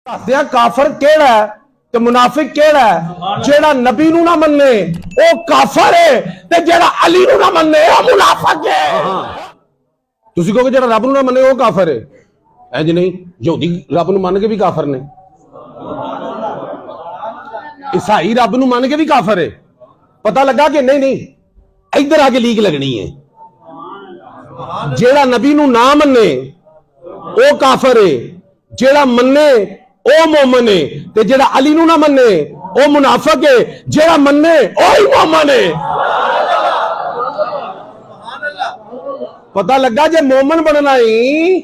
दसदिया काफर केड़ा है ते मुनाफिक केड़ा है। जेड़ा नबी नू ना मन्ने ओ काफर है ते जेड़ा अली नू ना मन्ने ओ मुनाफिक है। तुसी कहोगे जेड़ा रब नू ना मन्ने ओ काफर है, इंज नहीं। यहूदी रब नू मान के भी काफर ने, ईसाई रब नू मान के भी काफर है। पता लगा कि नहीं नहीं, इधर आके लीक लगनी है। जेड़ा नबी नू ना मन्ने ओ काफर है, जेड़ा मन्ने ओ मोमन है, ते जेड़ा अली नू ना मन्ने ओ मुनाफिक है, जेड़ा मन्ने ओ ही मोमन है। पता लगा जे मोमन बनना ही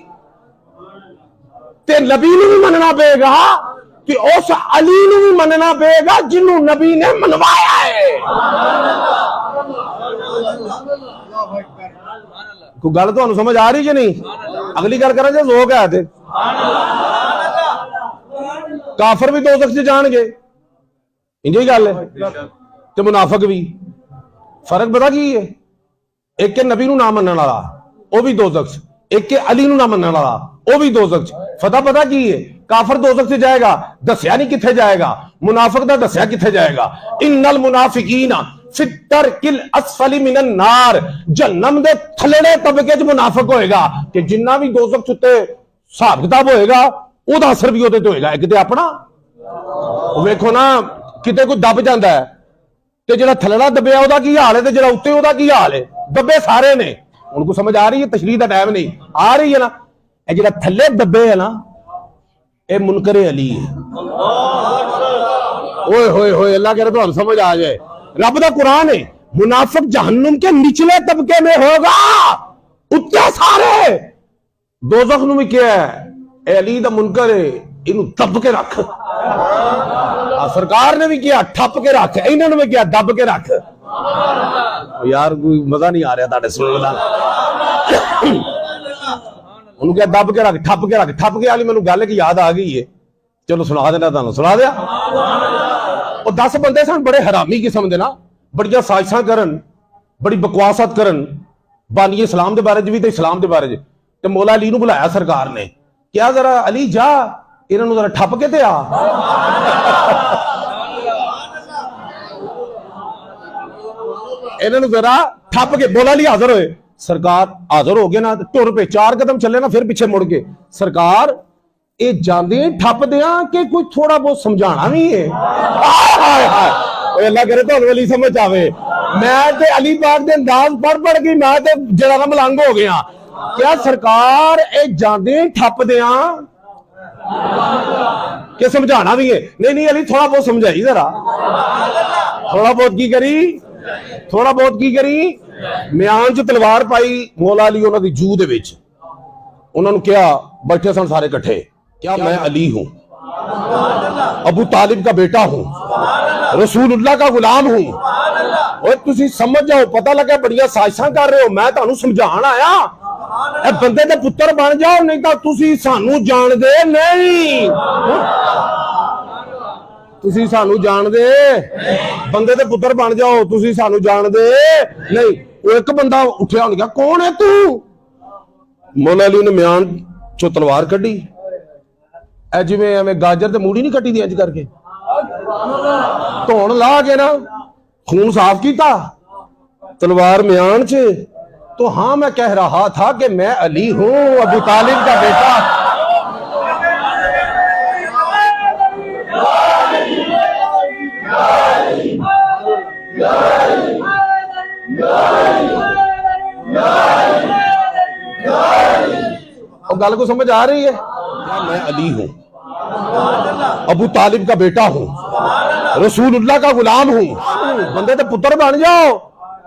ते नबी नू भी मनना पेगा, कि उस अली नू भी मनना पेगा जिन्हों नबी ने मनवाया है। कोई गल तुहानू समझ आ रही कि नहीं? अगली गल करा जो लोग है ते काफर भी दो शख्स जाएंगे, इंज ही गल है, ते मुनाफिक भी। फर्क पता की है? एक के नबी नू ना मनने वाला वो भी दो शख्स, एक के अली नू ना मनने वाला वो भी दो शख्स। पता की है? काफर दो शख्स जाएगा, दस्या नहीं किथे जाएगा, मुनाफिक दा दस्या किथे जाएगा। इन्नल मुनाफिकीना फी तरकिल अस्फली मिनन नार, जहन्नम दे थल्लड़े तबके च मुनाफिक होएगा। कि जिन्ना भी दो शख्स उत्ते हिसाब किताब होएगा ओदा असर भी ओदे ते होएगा। एक ते अपना वेखो ना, किते कोई दब जांदा है ते जेड़ा थल्लड़ा दबया ओदा की हाल है, ते जेड़ा उत्ते ओदा की हाल है। दबे सारे ने। उनको समझ आ रही है? तशरीह का टाइम नहीं आ रही है ना। ये जेड़ा थल्ले दबे है ना, ये मुनकरे अली है। ओए होए होए, अल्लाह कह रहा तो समझ आ जाए। रब दा कुरान है, मुनाफिक जहन्नुम के निचले तबके में होगा, उत्ते सारे। दोज़ख नूं भी क्या है, ए अली दा मुनकर है, इनू दब के रख। सरकार ने भी किया ठप के रख, इन्होंने भी किया दब के रख। यार कोई मजा नहीं आ रहा ताड़े सुनने का। उन्होंने क्या दब के रख, ठप के रख। ठप के वाली मैनू गल की याद आ गई है, चलो सुना देना तुहानू। सुना दिया। वो 10 बंदे सन बड़े हरामी किस्म के ना, बड़िया साजिशां करन, बड़ी बकवासत करन, बानी इस्लाम के बारे भी तो इस्लाम के बारे। तो मौला अली नू बुलाया सरकार ने, क्या जरा अली जा इन्होंने जरा ठप के ते आ। इन्होंने जरा ठप के। मौला अली हाजिर होए, सरकार हाजिर हो गए ना, टुर पे 4 कदम चले ना, फिर पीछे मुड़ के सरकार ये जाते ठप दिया कि कोई थोड़ा बहुत समझाना भी है। अल्लाह करे तो अली समझ आवे। मैं ते अली पाक दे अंदाज पढ़ के मैं ते जरा ना मलंग हो गया। क्या सरकार ये जाते ठप दिया कि समझाना भी है? नहीं नहीं अली थोड़ा बहुत समझाई जरा। थोड़ा बहुत की करी, थोड़ा बहुत की करी। म्यान च तलवार पाई मौला अली उन्होंने जू दे विच। उन्होंने क्या बैठे सन सारे इकट्ठे, क्या मैं अली हूं, अबू तालिब का बेटा हूं, रसूलुल्लाह का गुलाम हूं। और तुसी समझ जाओ, पता लगा बड़िया साजिशां कर रहे हो, मैं तुहानू समझाण आया। ए बंदे दे पुत्र बन जाओ, नहीं तो तुसी सानू जानदे नहीं। तुसी सानू जानदे, बंदे दे पुत्र बन जाओ, तुसी सानू जानदे नहीं। वो एक बंदा उठिया, उन्हें कहा कौन है तू? मौला अली ने म्यान चो तलवार कढ़ी, जिवें एवें गाजर ते मूड़ी नहीं कट्टी दी इंज करके, धौन ला के ना खून साफ किया, तलवार म्यान च। तो हाँ मैं कह रहा था कि मैं अली हूं, अबू तालिब का बेटा। और गल को समझ आ रही है? मैं अली हूं, अबू तालिब का बेटा हूं, रसूलुल्लाह का गुलाम हूं। बंदे ते पुत्र बन जाओ।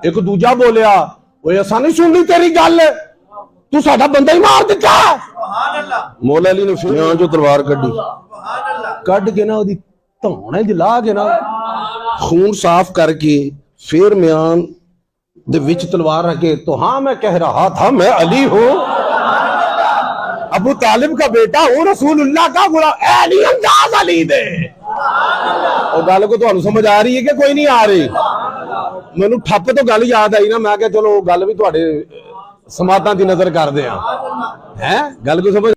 एक दूजा बोलिया, ऐसा नहीं सुननी तेरी गल, तू साडा बंदा ही मार दिता। मौला अली ने फिर जो तलवार कढ़ी, कढ़ के ना ओदी धौने च ला के ना खून साफ करके फिर म्यान दे विच तलवार रख के, तो हाँ मैं कह रहा था मैं अली हूं, अबू तालिब का बेटा हूं, रसूलुल्लाह का गुलाम। अली अंदाज अली दे। और गल को तुहानू समझ आ रही है कि कोई नहीं आ रही? मैनू ठप तो गल याद आई ना, मैं क्या चलो गल भी तुहाडे समातां दी नजर करदे आ। है गल को समझ